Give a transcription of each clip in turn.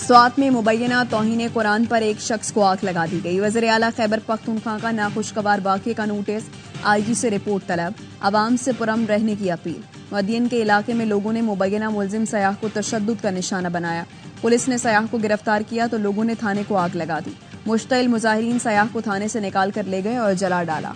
سوات میں مبینہ توہین قرآن پر ایک شخص کو آگ لگا دی گئی۔ وزیر اعلیٰ خیبر پختونخوا کا ناخوشگوار واقعے کا نوٹس، آئی جی سے رپورٹ طلب، عوام سے پرامن رہنے کی اپیل۔ مدین کے علاقے میں لوگوں نے مبینہ ملزم سیاح کو تشدد کا نشانہ بنایا۔ پولیس نے سیاح کو گرفتار کیا تو لوگوں نے تھانے کو آگ لگا دی۔ مشتعل مظاہرین سیاح کو تھانے سے نکال کر لے گئے اور جلا ڈالا۔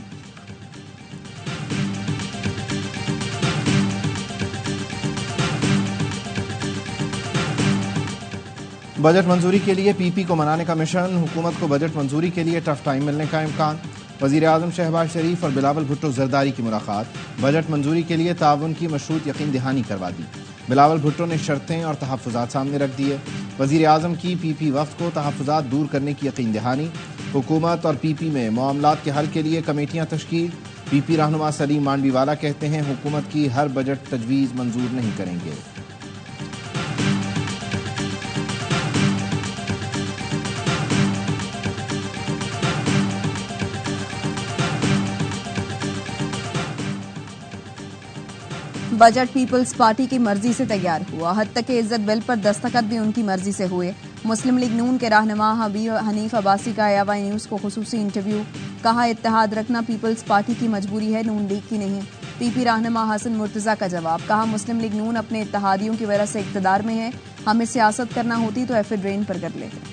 بجٹ منظوری کے لیے پی پی کو منانے کا مشن، حکومت کو بجٹ منظوری کے لیے ٹف ٹائم ملنے کا امکان۔ وزیر اعظم شہباز شریف اور بلاول بھٹو زرداری کی ملاقات، بجٹ منظوری کے لیے تعاون کی مشروط یقین دہانی کروا دی۔ بلاول بھٹو نے شرطیں اور تحفظات سامنے رکھ دیے۔ وزیر اعظم کی پی پی وفد کو تحفظات دور کرنے کی یقین دہانی۔ حکومت اور پی پی میں معاملات کے حل کے لیے کمیٹیاں تشکیل۔ پی پی رہنما سلیم مانڈوی والا کہتے ہیں حکومت کی ہر بجٹ تجویز منظور نہیں کریں گے۔ بجٹ پیپلز پارٹی کی مرضی سے تیار ہوا، حد تک کہ عزت بل پر دستخط بھی ان کی مرضی سے ہوئے۔ مسلم لیگ نون کے رہنما حنیف عباسی کا ایوا نیوز کو خصوصی انٹرویو، کہا اتحاد رکھنا پیپلز پارٹی کی مجبوری ہے، نون لیگ کی نہیں۔ پی پی رہنما حسن مرتضیٰ کا جواب، کہا مسلم لیگ نون اپنے اتحادیوں کی وجہ سے اقتدار میں ہے، ہمیں سیاست کرنا ہوتی تو ایف ڈرین پر کر لیتے۔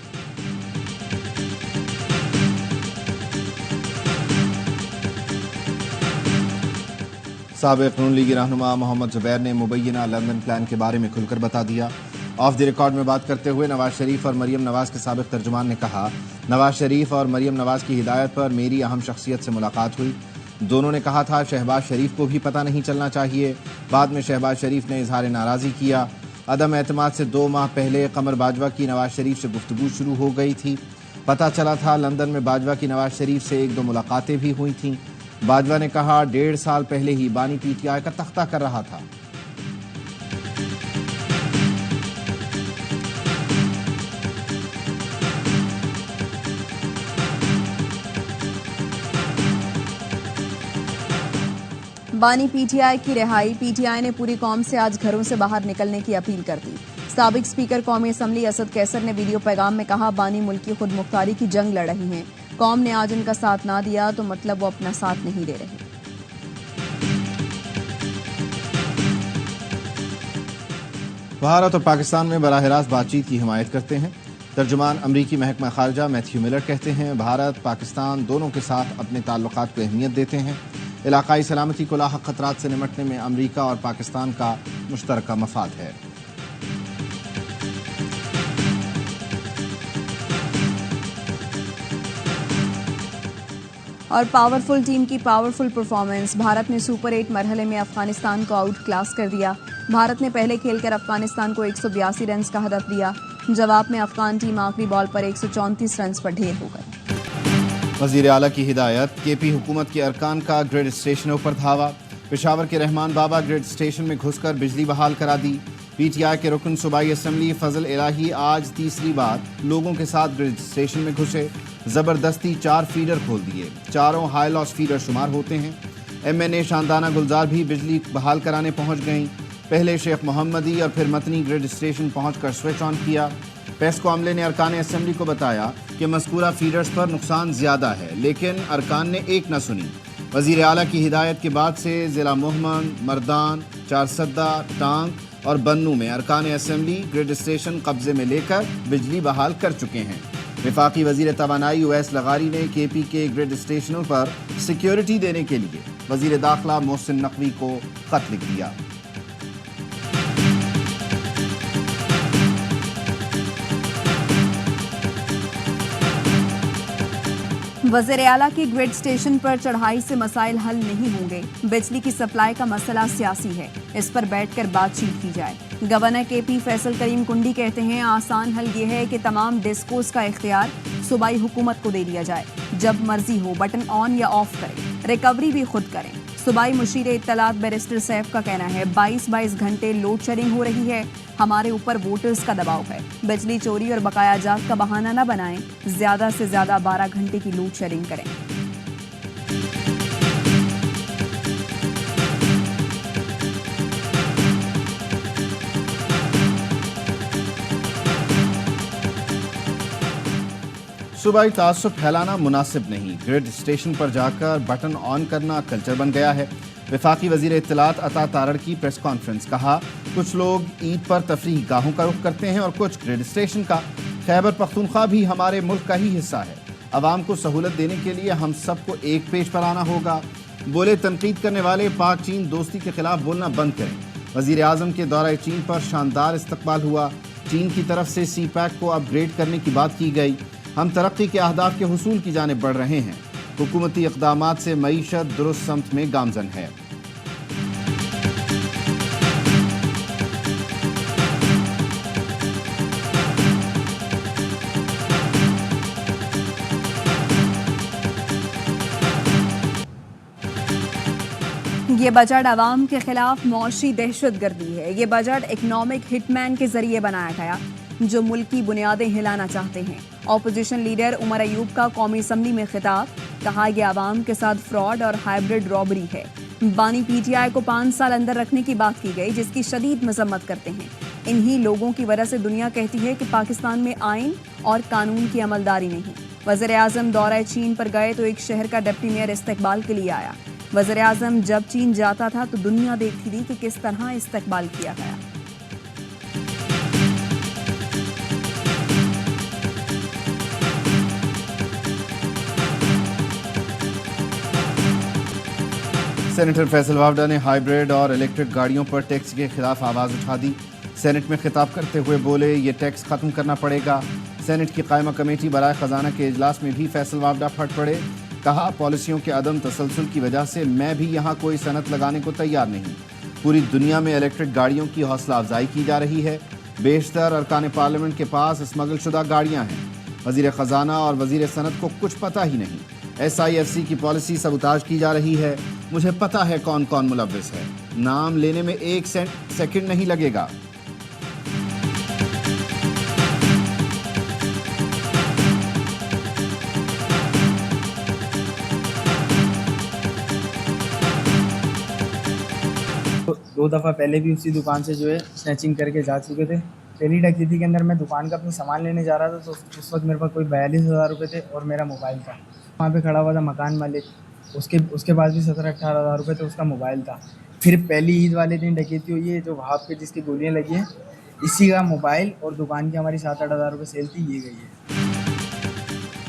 سابق نون لیگی رہنما محمد زبیر نے مبینہ لندن پلان کے بارے میں کھل کر بتا دیا۔ آف دی ریکارڈ میں بات کرتے ہوئے نواز شریف اور مریم نواز کے سابق ترجمان نے کہا، نواز شریف اور مریم نواز کی ہدایت پر میری اہم شخصیت سے ملاقات ہوئی۔ دونوں نے کہا تھا شہباز شریف کو بھی پتہ نہیں چلنا چاہیے۔ بعد میں شہباز شریف نے اظہار ناراضی کیا۔ عدم اعتماد سے 2 ماہ پہلے قمر باجوہ کی نواز شریف سے گفتگو شروع ہو گئی تھی۔ پتہ چلا تھا لندن میں باجوہ کی نواز شریف سے 1-2 ملاقاتیں بھی ہوئی تھیں۔ باجوہ نے کہا 1.5 سال پہلے ہی بانی پی ٹی آئی کا تختہ کر رہا تھا۔ بانی پی ٹی آئی کی رہائی، پی ٹی آئی نے پوری قوم سے آج گھروں سے باہر نکلنے کی اپیل کر دی۔ سابق اسپیکر قومی اسمبلی اسد قیصر نے ویڈیو پیغام میں کہا بانی ملک کی خود مختاری کی جنگ لڑ رہی ہیں، قوم نے آج ان کا ساتھ نہ دیا تو مطلب وہ اپنا ساتھ نہیں دے رہے۔ بھارت اور پاکستان میں براہ راست بات چیت کی حمایت کرتے ہیں۔ ترجمان امریکی محکمہ خارجہ میتھیو ملر کہتے ہیں بھارت پاکستان دونوں کے ساتھ اپنے تعلقات کو اہمیت دیتے ہیں۔ علاقائی سلامتی کو لاحق خطرات سے نمٹنے میں امریکہ اور پاکستان کا مشترکہ مفاد ہے۔ اور پاورفل ٹیم کی پاورفل پرفارمنس، بھارت نے سپر 8 مرحلے میں افغانستان کو آؤٹ کلاس کر دیا۔ بھارت نے پہلے کھیل کر افغانستان کو 182 رنز کا ہدف دیا، جواب میں افغان ٹیم آخری بال پر 134 رنز پر ڈھیر ہو گئی۔ وزیر اعلیٰ کی ہدایت، کے پی حکومت کے ارکان کا گریڈ اسٹیشنوں پر دھاوا۔ پشاور کے رحمان بابا گریڈ اسٹیشن میں گھس کر بجلی بحال کرا دی۔ پی ٹی آئی کے رکن صوبائی اسمبلی فضل الہی آج تیسری بار لوگوں کے ساتھ گریڈ اسٹیشن میں گھسے، زبردستی 4 فیڈر کھول دیے، چاروں ہائی لاس فیڈر شمار ہوتے ہیں۔ ایم این اے شاندانہ گلزار بھی بجلی بحال کرانے پہنچ گئیں، پہلے شیخ محمدی اور پھر متنی گریڈ اسٹیشن پہنچ کر سوئچ آن کیا۔ پیسکو عملے نے ارکان اسمبلی کو بتایا کہ مذکورہ فیڈرز پر نقصان زیادہ ہے، لیکن ارکان نے ایک نہ سنی۔ وزیر اعلیٰ کی ہدایت کے بعد سے ضلع مہمند، مردان، چارسدہ، ٹانک اور بنوں میں ارکان اسمبلی گریڈ اسٹیشن قبضے میں لے کر بجلی بحال کر چکے ہیں۔ وفاقی وزیر توانائی اویس لغاری نے کے پی کے گریڈ اسٹیشنوں پر سیکیورٹی دینے کے لیے وزیر داخلہ محسن نقوی کو خط لکھ دیا۔ وزیر اعلیٰ کی گریڈ اسٹیشن پر چڑھائی سے مسائل حل نہیں ہوں گے، بجلی کی سپلائی کا مسئلہ سیاسی ہے، اس پر بیٹھ کر بات چیت کی جائے۔ گورنر کے پی فیصل کریم کنڈی کہتے ہیں آسان حل یہ ہے کہ تمام ڈسکوز کا اختیار صوبائی حکومت کو دے دیا جائے، جب مرضی ہو بٹن آن یا آف کریں، ریکوری بھی خود کریں۔ صوبائی مشیر اطلاعات بیرسٹر سیف کا کہنا ہے 22 گھنٹے لوڈ شیڈنگ ہو رہی ہے، ہمارے اوپر ووٹرز کا دباؤ ہے، بجلی چوری اور بقایا جات کا بہانہ نہ بنائیں، زیادہ سے زیادہ 12 گھنٹے کی لوڈ شیڈنگ کریں۔ صوبائی تعصب پھیلانا مناسب نہیں، گریڈ اسٹیشن پر جا کر بٹن آن کرنا کلچر بن گیا ہے۔ وفاقی وزیر اطلاعات عطا تارڑ کی پریس کانفرنس، کہا کچھ لوگ عید پر تفریحی گاہوں کا رخ کرتے ہیں اور کچھ گریڈ اسٹیشن کا۔ خیبر پختونخوا بھی ہمارے ملک کا ہی حصہ ہے، عوام کو سہولت دینے کے لیے ہم سب کو ایک پیج پر آنا ہوگا۔ بولے تنقید کرنے والے پاک چین دوستی کے خلاف بولنا بند کریں۔ وزیر اعظم کے دورہ چین پر شاندار استقبال ہوا، چین کی طرف سے سی پیک کو اپ گریڈ کرنے کی بات کی گئی۔ ہم ترقی کے اہداف کے حصول کی جانب بڑھ رہے ہیں، حکومتی اقدامات سے معیشت درست سمت میں گامزن ہے۔ یہ بجٹ عوام کے خلاف معاشی دہشت گردی ہے۔ یہ بجٹ اکنامک ہٹ مین کے ذریعے بنایا گیا جو ملک کی بنیادیں ہلانا چاہتے ہیں۔ اپوزیشن لیڈر عمر ایوب کا قومی اسمبلی میں خطاب، کہا یہ عوام کے ساتھ فراڈ اور ہائبرڈ رابری ہے۔ بانی پی ٹی آئی کو 5 سال اندر رکھنے کی بات کی گئی، جس کی شدید مذمت کرتے ہیں۔ انہی لوگوں کی وجہ سے دنیا کہتی ہے کہ پاکستان میں آئین اور قانون کی عملداری نہیں۔ وزیر اعظم دورہ چین پر گئے تو ایک شہر کا ڈپٹی میئر استقبال کے لیے آیا۔ وزیر اعظم جب چین جاتا تھا تو دنیا دیکھتی تھی کہ کس طرح استقبال کیا گیا۔ سینیٹر فیصل وافڈا نے ہائیبرڈ اور الیکٹرک گاڑیوں پر ٹیکس کے خلاف آواز اٹھا دی۔ سینٹ میں خطاب کرتے ہوئے بولے یہ ٹیکس ختم کرنا پڑے گا۔ سینٹ کی قائمہ کمیٹی برائے خزانہ کے اجلاس میں بھی فیصل وافڈا پھٹ پڑے، کہا پالیسیوں کے عدم تسلسل کی وجہ سے میں بھی یہاں کوئی صنعت لگانے کو تیار نہیں۔ پوری دنیا میں الیکٹرک گاڑیوں کی حوصلہ افزائی کی جا رہی ہے، بیشتر ارکان پارلیمنٹ کے پاس اسمگل شدہ گاڑیاں ہیں۔ وزیر خزانہ اور وزیر صنعت کو کچھ پتہ ہی نہیں۔ ایس آئی ایف سی کی پالیسی سبوتاژ کی جا رہی ہے، مجھے پتہ ہے کون کون ملوث ہے، نام لینے میں 1 سیکنڈ نہیں لگے گا۔ دو دفعہ پہلے بھی اسی دکان سے جو ہے سنیچنگ کر کے جا چکے تھے۔ پہلی ڈکیتی کے اندر میں دکان کا اپنا سامان لینے جا رہا تھا تو اس وقت میرے پاس کوئی 42,000 روپے تھے اور میرا موبائل تھا۔ وہاں پہ کھڑا ہوا تھا مکان مالک، اس کے پاس بھی 17-18,000 روپے تھے، اس کا موبائل تھا۔ پھر پہلی عید والے دن ڈکیتی ہوئی ہے جو وہاں پہ جس کی گولیاں لگی ہیں، اسی کا موبائل اور دکان کی ہماری 7-8 ہزار روپے سیل تھی، یہ گئی ہے۔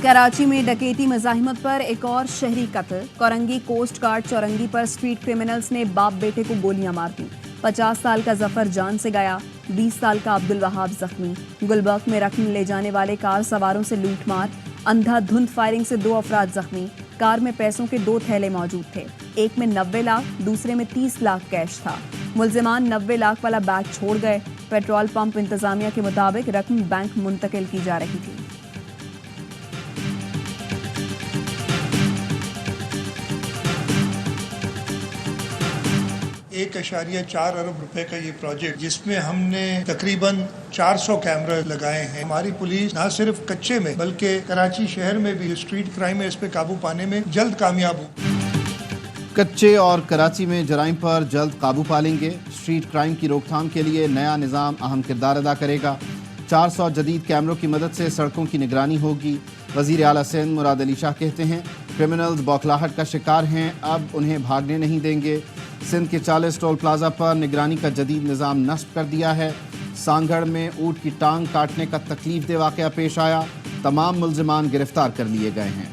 کراچی میں ڈکیتی مزاحمت پر ایک اور شہری قتل۔ کورنگی کوسٹ گارڈ چورنگی پر اسٹریٹ کرمنلز نے باپ بیٹے کو گولیاں مار دی۔ 50 سال کا ظفر جان سے گیا، 20 سال کا عبدالوہاب زخمی۔ گلبرگ میں رقم لے جانے والے کار سواروں سے لوٹ مار، اندھا دھند فائرنگ سے 2 افراد زخمی۔ کار میں پیسوں کے 2 تھیلے موجود تھے، ایک میں 90 لاکھ، دوسرے میں 30 لاکھ کیش تھا۔ ملزمان 90 لاکھ والا بیگ چھوڑ گئے۔ پیٹرول پمپ انتظامیہ کے مطابق رقم بینک منتقل کی جا رہی تھی۔ 1.4 ارب روپے کا یہ پروجیکٹ، جس میں ہم نے تقریباً 400 کیمرے لگائے ہیں۔ ہماری پولیس نہ صرف کچے میں بلکہ کراچی شہر میں بھی اسٹریٹ کرائم میں اس پہ قابو پانے میں جلد کامیاب ہو۔ کچے اور کراچی میں جرائم پر جلد قابو پا لیں گے۔ اسٹریٹ کرائم کی روک تھام کے لیے نیا نظام اہم کردار ادا کرے گا۔ 400 جدید کیمروں کی مدد سے سڑکوں کی نگرانی ہوگی۔ وزیر اعلیٰ سندھ مراد علی شاہ کہتے ہیں کرمنلز بوکھلاہٹ کا شکار ہیں، اب انہیں بھاگنے نہیں دیں گے۔ سندھ کے 40 ٹول پلازا پر نگرانی کا جدید نظام نصب کر دیا ہے۔ سانگھڑ میں اونٹ کی ٹانگ کاٹنے کا تکلیف دہ واقعہ پیش آیا، تمام ملزمان گرفتار کر لیے گئے ہیں۔